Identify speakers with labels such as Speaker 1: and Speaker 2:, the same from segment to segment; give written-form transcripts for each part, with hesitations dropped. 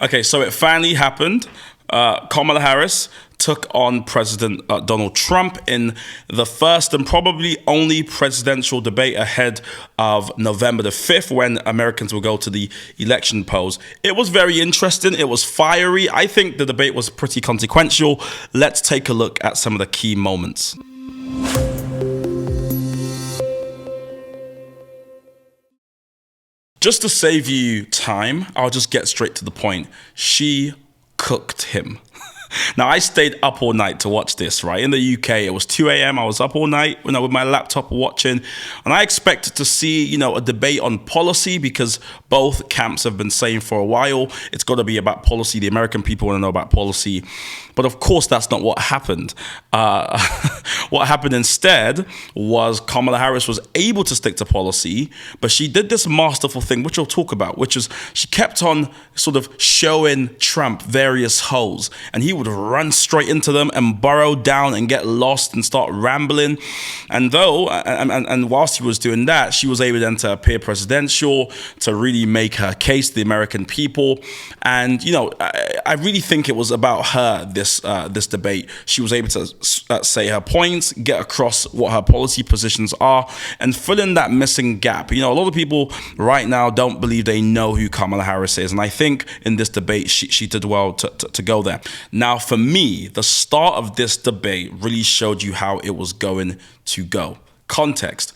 Speaker 1: Okay, so it finally happened. Kamala Harris took on President Donald Trump in the first and probably only presidential debate ahead of November the 5th, when Americans will go to the election polls. It was very interesting. It was fiery. I think the debate was pretty consequential. Let's take a look at some of the key moments. Just to save you time, I'll just get straight to the point. She cooked him. Now, I stayed up all night to watch this, right? In the UK, it was 2 a.m. I was up all night with my laptop watching. And I expected to see, a debate on policy, because both camps have been saying for a while, it's got to be about policy. The American people want to know about policy. But of course, that's not what happened. What happened instead was Kamala Harris was able to stick to policy, but she did this masterful thing, which we'll talk about, which is she kept on sort of showing Trump various holes, and he would run straight into them and burrow down and get lost and start rambling. And whilst he was doing that, she was able then to appear presidential, to really make her case to the American people. And, I really think it was about her, this debate. She was able to say her points, get across what her policy positions are, and fill in that missing gap. A lot of people right now don't believe they know who Kamala Harris is. And I think in this debate, she did well to go there. Now, for me, the start of this debate really showed you how it was going to go. Context.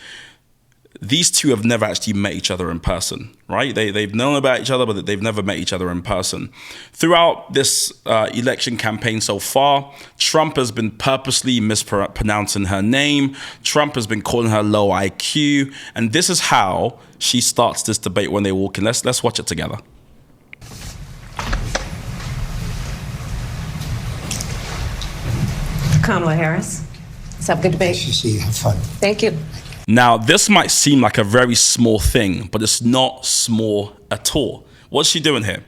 Speaker 1: These two have never actually met each other in person, right? They've known about each other, but they've never met each other in person. Throughout this election campaign so far, Trump has been purposely mispronouncing her name. Trump has been calling her low IQ. And this is how she starts this debate when they walk in. Let's watch it together.
Speaker 2: Kamala Harris. Let's have a good debate.
Speaker 3: Nice to see you. Have fun.
Speaker 2: Thank you.
Speaker 1: Now, this might seem like a very small thing, but it's not small at all. What's she doing here?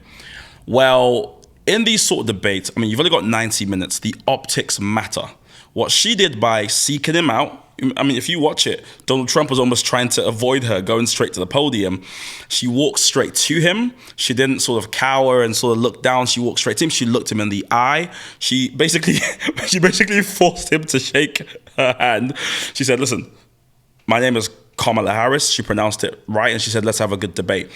Speaker 1: Well, in these sort of debates, you've only got 90 minutes. The optics matter. What she did by seeking him out, if you watch it, Donald Trump was almost trying to avoid her going straight to the podium. She walked straight to him. She didn't sort of cower and sort of look down. She walked straight to him. She looked him in the eye. She basically forced him to shake her hand. She said, listen, my name is Kamala Harris. She pronounced it right. And she said, let's have a good debate.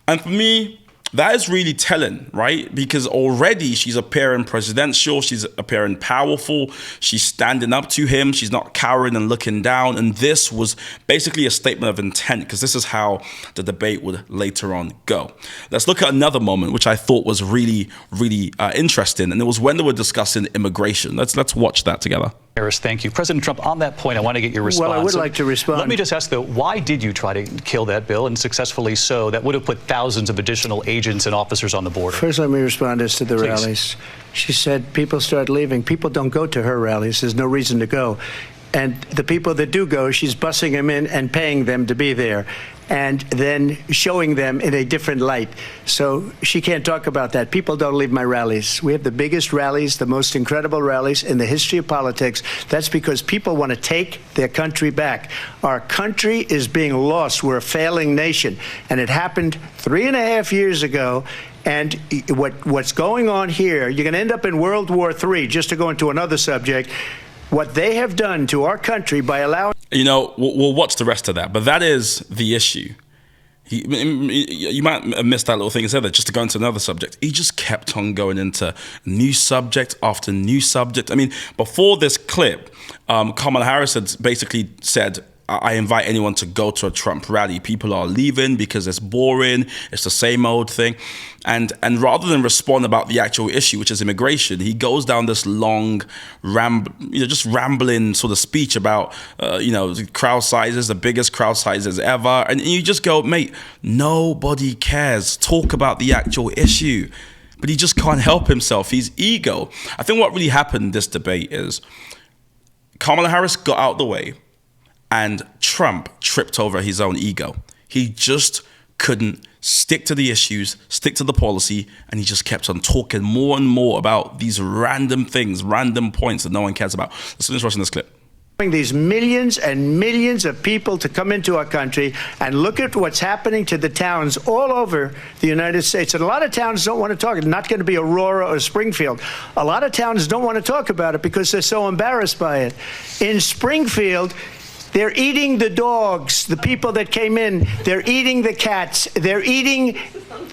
Speaker 1: And for me, that is really telling, right? Because already she's appearing presidential, she's appearing powerful, she's standing up to him, she's not cowering and looking down. And this was basically a statement of intent, because this is how the debate would later on go. Let's look at another moment, which I thought was really, really interesting. And it was when they were discussing immigration. Let's watch that together.
Speaker 4: Harris, thank you. President Trump, on that point, I want to get your response.
Speaker 3: Well, I would like to respond.
Speaker 4: Let me just ask, though, why did you try to kill that bill, and successfully so? That would have put thousands of additional agents and officers on the border.
Speaker 3: First, let me respond as to the rallies. She said people start leaving. People don't go to her rallies. There's no reason to go. And the people that do go, she's bussing them in and paying them to be there, and then showing them in a different light. So she can't talk about that. People don't leave my rallies. We have the biggest rallies, the most incredible rallies in the history of politics. That's because people want to take their country back. Our country is being lost. We're a failing nation. And it happened 3.5 years ago. And what's going on here, you're going to end up in World War III, just to go into another subject. What they have done to our country by allowing...
Speaker 1: We'll watch the rest of that, but that is the issue. You might have missed that little thing he said there, just to go into another subject. He just kept on going into new subject after new subject. Before this clip, Kamala Harris had basically said, I invite anyone to go to a Trump rally. People are leaving because it's boring. It's the same old thing. And rather than respond about the actual issue, which is immigration, he goes down this long, just rambling sort of speech about, crowd sizes, the biggest crowd sizes ever. And you just go, mate, nobody cares. Talk about the actual issue. But he just can't help himself. He's ego. I think what really happened in this debate is Kamala Harris got out the way, and Trump tripped over his own ego. He just couldn't stick to the issues, stick to the policy, and he just kept on talking more and more about these random things, random points that no one cares about. Let's finish watching this clip.
Speaker 3: These millions and millions of people to come into our country, and look at what's happening to the towns all over the United States. And a lot of towns don't want to talk. It's not going to be Aurora or Springfield. A lot of towns don't want to talk about it because they're so embarrassed by it. In Springfield, they're eating the dogs, the people that came in. They're eating the cats. They're eating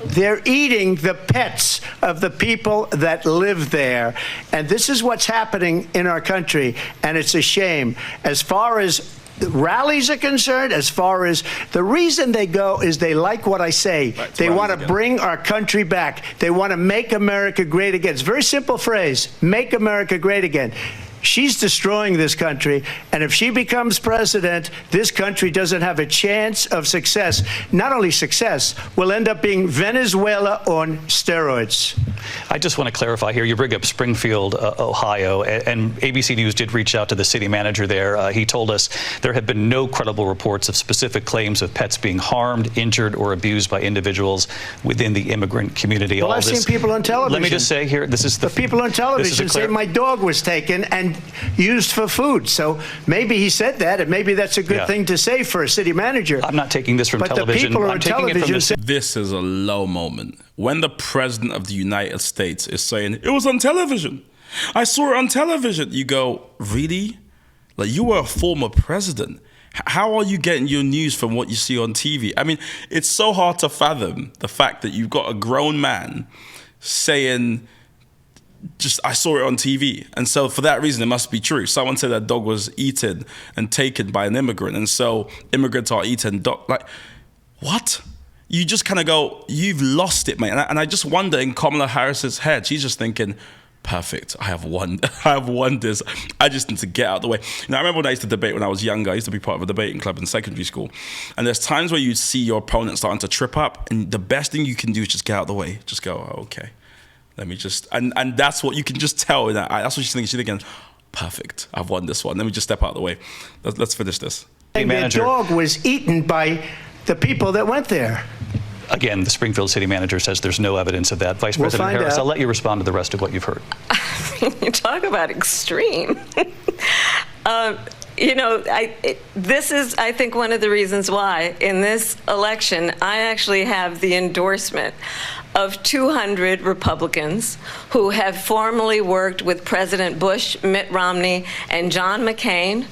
Speaker 3: the pets of the people that live there. And this is what's happening in our country, and it's a shame. As far as rallies are concerned, as far as the reason they go is they like what I say.
Speaker 1: Right,
Speaker 3: they want to bring our country back. They want to make America great again. It's a very simple phrase, make America great again. She's destroying this country, and if she becomes president, this country doesn't have a chance of success. Not only success, we'll end up being Venezuela on steroids.
Speaker 4: I just want to clarify here. You bring up Springfield, Ohio, and ABC News did reach out to the city manager there. He told us there have been no credible reports of specific claims of pets being harmed, injured, or abused by individuals within the immigrant community.
Speaker 3: Well, I've seen people on television.
Speaker 4: Let me just say here, this is the
Speaker 3: people on television say my dog was taken and used for food. So maybe he said that, and maybe that's a good thing to say for a city manager.
Speaker 4: I'm not taking this from television.
Speaker 3: I'm taking it from the
Speaker 1: This is a low moment. When the president of the United States is saying, it was on television. I saw it on television. You go, really? Like, you were a former president. How are you getting your news from what you see on TV? I mean, it's so hard to fathom the fact that you've got a grown man saying, I saw it on TV. And so for that reason, it must be true. Someone said that dog was eaten and taken by an immigrant. And so immigrants are eating dog. Like, what? You just kind of go, you've lost it, mate. And I just wonder in Kamala Harris's head, she's just thinking, perfect. I have won this. I just need to get out of the way. I remember when I used to debate when I was younger. I used to be part of a debating club in secondary school. And there's times where you see your opponent starting to trip up. And the best thing you can do is just get out of the way. Just go, oh, okay. Let me just, and that's what you can just tell. That's what she's thinking. She's thinking, perfect, I've won this one. Let me just step out of the way. Let's finish this.
Speaker 3: And the dog was eaten by the people that went there.
Speaker 4: Again, the Springfield city manager says there's no evidence of that. Vice President Harris, I'll let you respond to the rest of what you've heard.
Speaker 2: You talk about extreme. This is, I think, one of the reasons why in this election I actually have the endorsement of 200 Republicans who have formerly worked with President Bush, Mitt Romney, and John McCain,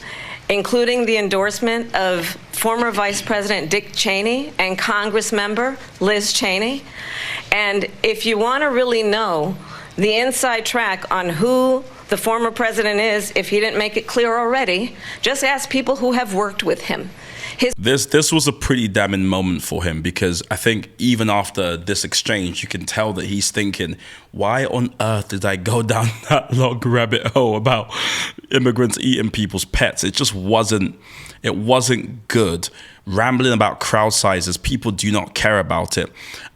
Speaker 2: including the endorsement of former Vice President Dick Cheney and Congress member Liz Cheney. And if you want to really know the inside track on who the former president is, if he didn't make it clear already, just ask people who have worked with him.
Speaker 1: This was a pretty damning moment for him, because I think even after this exchange, you can tell that he's thinking, why on earth did I go down that long rabbit hole about immigrants eating people's pets? It just wasn't good. Rambling about crowd sizes, people do not care about it.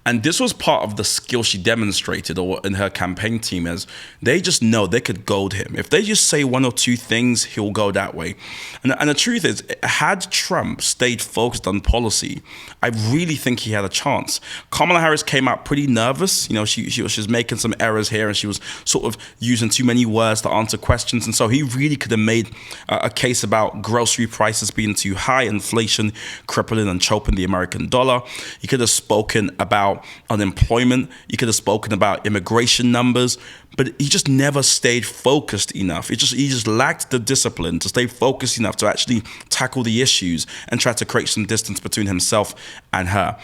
Speaker 1: And this was part of the skill she demonstrated or in her campaign team, as they just know they could goad him. If they just say one or two things, he'll go that way. And the truth is, had Trump stayed focused on policy, I really think he had a chance. Kamala Harris came out pretty nervous. She was making some errors here, and she was sort of using too many words to answer questions. And so he really could have made a case about grocery prices being too high, inflation crippling and choking the American dollar. He could have spoken about unemployment. He could have spoken about immigration numbers, but he just never stayed focused enough. He just lacked the discipline to stay focused enough to actually tackle the issues and try to create some distance between himself and her.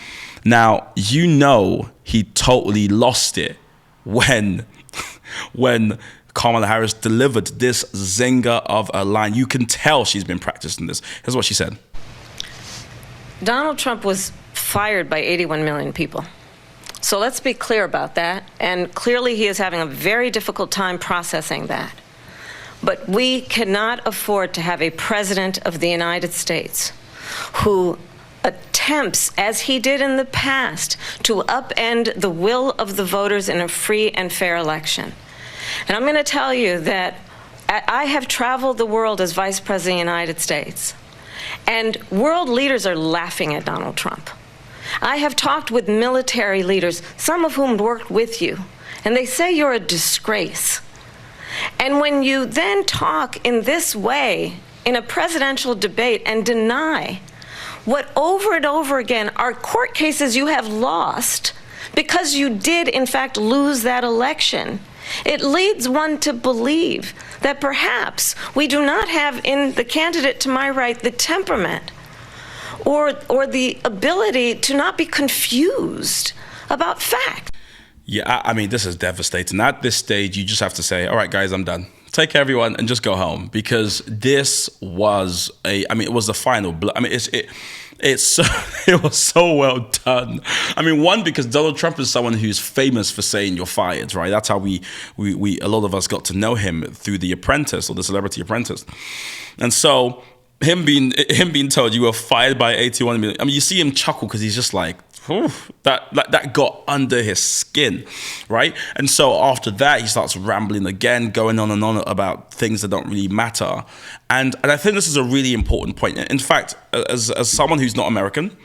Speaker 1: Now, he totally lost it when Kamala Harris delivered this zinger of a line. You can tell she's been practicing this. Here's what she said.
Speaker 2: Donald Trump was fired by 81 million people. So let's be clear about that. And clearly he is having a very difficult time processing that. But we cannot afford to have a president of the United States who attempts, as he did in the past, to upend the will of the voters in a free and fair election. And I'm going to tell you that I have traveled the world as Vice President of the United States, and world leaders are laughing at Donald Trump. I have talked with military leaders, some of whom worked with you, and they say you're a disgrace. And when you then talk in this way in a presidential debate and deny what over and over again are court cases you have lost because you did, in fact, lose that election. It leads one to believe that perhaps we do not have in the candidate to my right the temperament or the ability to not be confused about fact.
Speaker 1: Yeah, I mean, this is devastating. At this stage, you just have to say, all right, guys, I'm done. Take care, everyone, and just go home, because this was it was the final blow. I mean, it was so well done. I mean, one, because Donald Trump is someone who's famous for saying you're fired, right? That's how we a lot of us got to know him through The Apprentice or The Celebrity Apprentice. And so him being told you were fired by 81 million, I mean, you see him chuckle because he's just like, that got under his skin, right? And so after that, he starts rambling again, going on and on about things that don't really matter. And I think this is a really important point. In fact, as someone who's not American,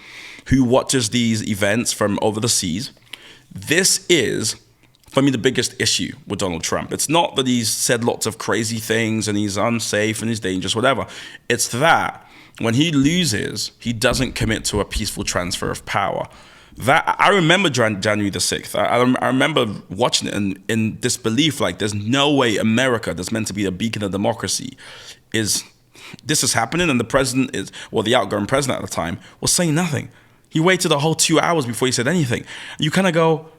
Speaker 1: who watches these events from over the seas, this is, for me, the biggest issue with Donald Trump. It's not that he's said lots of crazy things and he's unsafe and he's dangerous, whatever. It's that when he loses, he doesn't commit to a peaceful transfer of power. That I remember January the 6th. I remember watching it in disbelief, like there's no way America, that's meant to be a beacon of democracy, this is happening, and the president the outgoing president at the time was saying nothing. He waited a whole 2 hours before he said anything. You kind of go,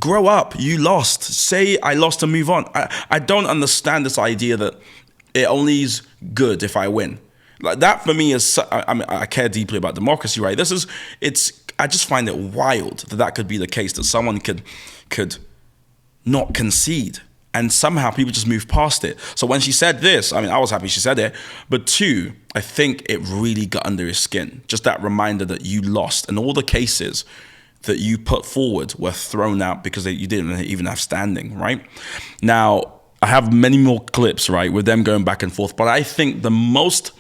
Speaker 1: grow up. You lost. Say I lost and move on. I don't understand this idea that it only is good if I win. Like that for me is, I care deeply about democracy, right? I just find it wild that could be the case, that someone could not concede and somehow people just move past it. So when she said this, I was happy she said it, but two, I think it really got under his skin. Just that reminder that you lost, and all the cases that you put forward were thrown out because you didn't even have standing, right? Now, I have many more clips, right, with them going back and forth, but I think the most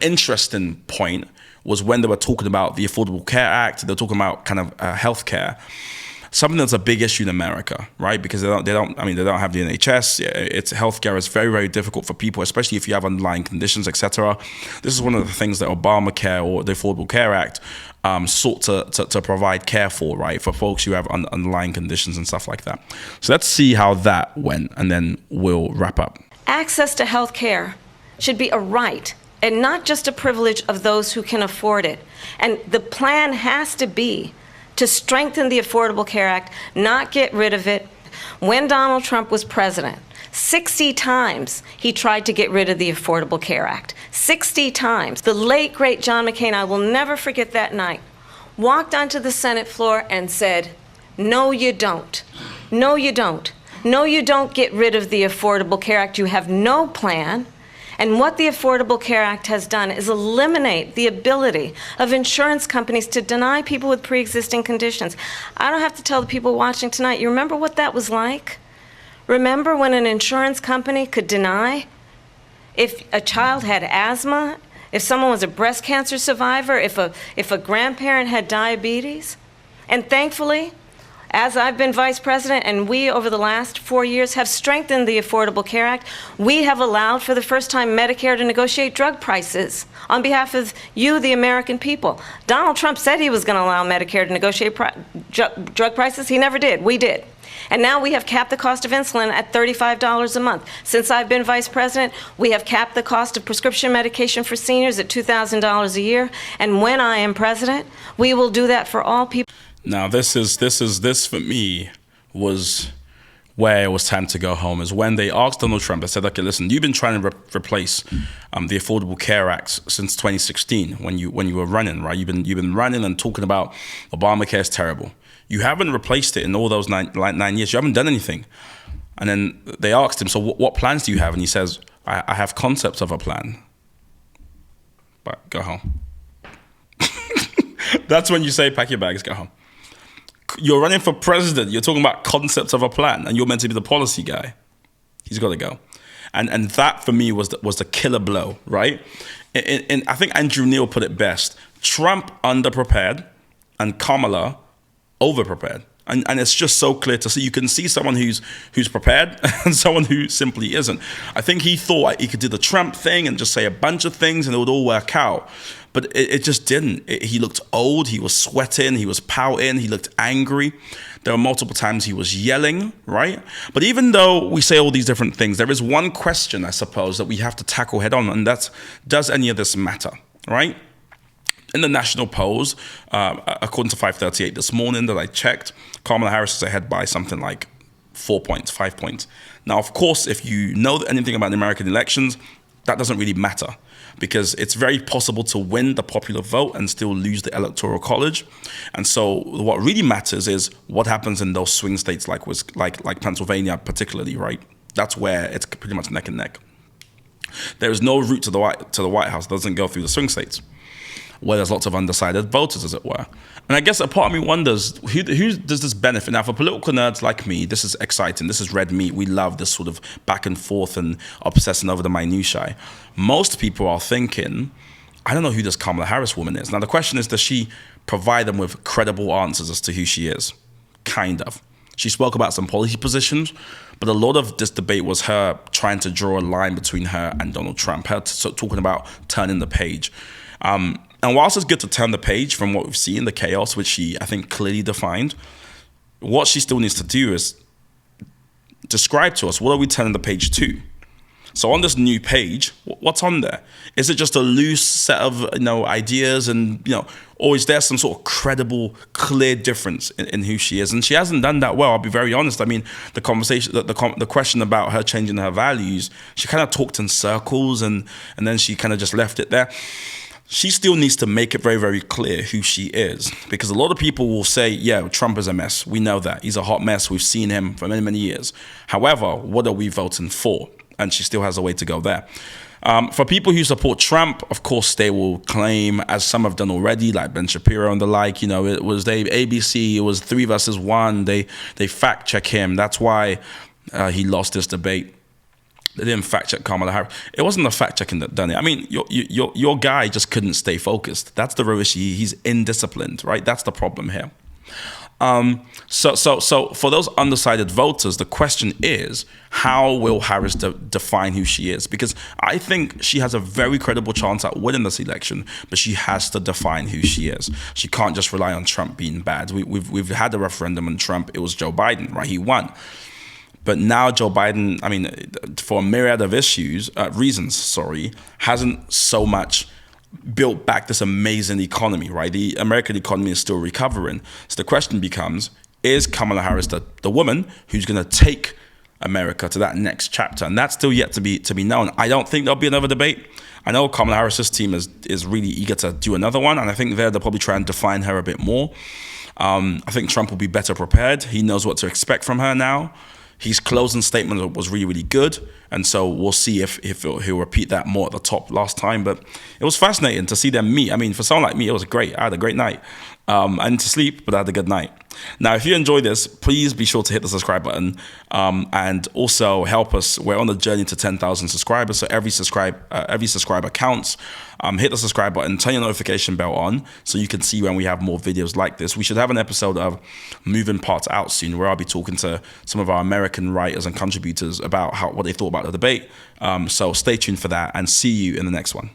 Speaker 1: interesting point was when they were talking about the Affordable Care Act. They're talking about kind of healthcare, something that's a big issue in America, right? Because they don't have the NHS. It's healthcare is very, very difficult for people, especially if you have underlying conditions, etc. This is one of the things that Obamacare or the Affordable Care Act sought to provide care for, right, for folks who have underlying conditions and stuff like that. So let's see how that went, and then we'll wrap up.
Speaker 2: Access to health care should be a right and not just a privilege of those who can afford it. And the plan has to be to strengthen the Affordable Care Act, not get rid of it. When Donald Trump was president, 60 times he tried to get rid of the Affordable Care Act. 60 times. The late, great John McCain, I will never forget that night, walked onto the Senate floor and said, "No, you don't. No, you don't. No, you don't get rid of the Affordable Care Act. You have no plan." And what the Affordable Care Act has done is eliminate the ability of insurance companies to deny people with pre-existing conditions. I don't have to tell the people watching tonight, you remember what that was like? Remember when an insurance company could deny if a child had asthma, if someone was a breast cancer survivor, if a grandparent had diabetes? And thankfully, as I've been vice president, and we over the last 4 years have strengthened the Affordable Care Act, we have allowed for the first time Medicare to negotiate drug prices on behalf of you, the American people. Donald Trump said he was going to allow Medicare to negotiate drug prices. He never did. We did. And now we have capped the cost of insulin at $35 a month. Since I've been vice president, we have capped the cost of prescription medication for seniors at $2,000 a year. And when I am president, we will do that for all people.
Speaker 1: Now, this for me was where it was time to go home, is when they asked Donald Trump, they said, okay, listen, you've been trying to replace the Affordable Care Act since 2016 when you were running, right? You've been running and talking about Obamacare is terrible. You haven't replaced it in all those nine years. You haven't done anything. And then they asked him, so what plans do you have? And he says, I have concepts of a plan, but go home. That's when you say, pack your bags, go home. You're running for president. You're talking about concepts of a plan, and you're meant to be the policy guy. He's got to go. And that, for me, was the killer blow, right? And I think Andrew Neil put it best. Trump underprepared and Kamala overprepared. And it's just so clear to see. You can see someone who's prepared and someone who simply isn't. I think he thought he could do the Trump thing and just say a bunch of things and it would all work out. But it just didn't. He looked old, he was sweating, he was pouting, he looked angry. There were multiple times he was yelling, right? But even though we say all these different things, there is one question, I suppose, that we have to tackle head on, and that's, does any of this matter, right? In the national polls, according to 538 this morning that I checked, Kamala Harris is ahead by something like 4 points, 5 points. Now, of course, if you know anything about the American elections, that doesn't really matter, because it's very possible to win the popular vote and still lose the electoral college. And so what really matters is what happens in those swing states like Pennsylvania particularly, right? That's where it's pretty much neck and neck. There is no route to the White House that doesn't go through the swing states, where there's lots of undecided voters, as it were. And I guess a part of me wonders, who does this benefit? Now, for political nerds like me, this is exciting. This is red meat. We love this sort of back and forth and obsessing over the minutiae. Most people are thinking, I don't know who this Kamala Harris woman is. Now, the question is, does she provide them with credible answers as to who she is? Kind of. She spoke about some policy positions, but a lot of this debate was her trying to draw a line between her and Donald Trump, her talking about turning the page. And whilst it's good to turn the page from what we've seen, the chaos, which she, I think, clearly defined, what she still needs to do is describe to us, what are we turning the page to? So on this new page, what's on there? Is it just a loose set of ideas and, or is there some sort of credible, clear difference in who she is? And she hasn't done that well, I'll be very honest. I mean, the conversation, the question about her changing her values, she kind of talked in circles and then she kind of just left it there. She still needs to make it very, very clear who she is, because a lot of people will say, yeah, Trump is a mess. We know that. He's a hot mess. We've seen him for many, many years. However, what are we voting for? And she still has a way to go there. For people who support Trump, of course, they will claim, as some have done already, like Ben Shapiro and the like, it was ABC, it was 3 versus 1. They fact check him. That's why he lost this debate. They didn't fact check Kamala Harris. It wasn't the fact checking that done it. I mean, your guy just couldn't stay focused. That's the real issue. He's indisciplined, right? That's the problem here. So for those undecided voters, the question is, how will Harris define who she is? Because I think she has a very credible chance at winning this election, but she has to define who she is. She can't just rely on Trump being bad. We've had a referendum on Trump. It was Joe Biden, right? He won. But now Joe Biden, I mean, for a myriad of reasons, hasn't so much built back this amazing economy, right? The American economy is still recovering. So the question becomes, is Kamala Harris the woman who's going to take America to that next chapter? And that's still yet to be known. I don't think there'll be another debate. I know Kamala Harris's team is really eager to do another one, and I think they'll probably try and define her a bit more. I think Trump will be better prepared. He knows what to expect from her now. His closing statement was really, really good. And so we'll see if he'll repeat that more at the top last time. But it was fascinating to see them meet. I mean, for someone like me, it was great. I had a great night. I didn't sleep, but I had a good night. Now, if you enjoyed this, please be sure to hit the subscribe button and also help us. We're on the journey to 10,000 subscribers, so every subscriber counts. Hit the subscribe button, turn your notification bell on so you can see when we have more videos like this. We should have an episode of Moving Parts out soon where I'll be talking to some of our American writers and contributors about what they thought about the debate. So stay tuned for that and see you in the next one.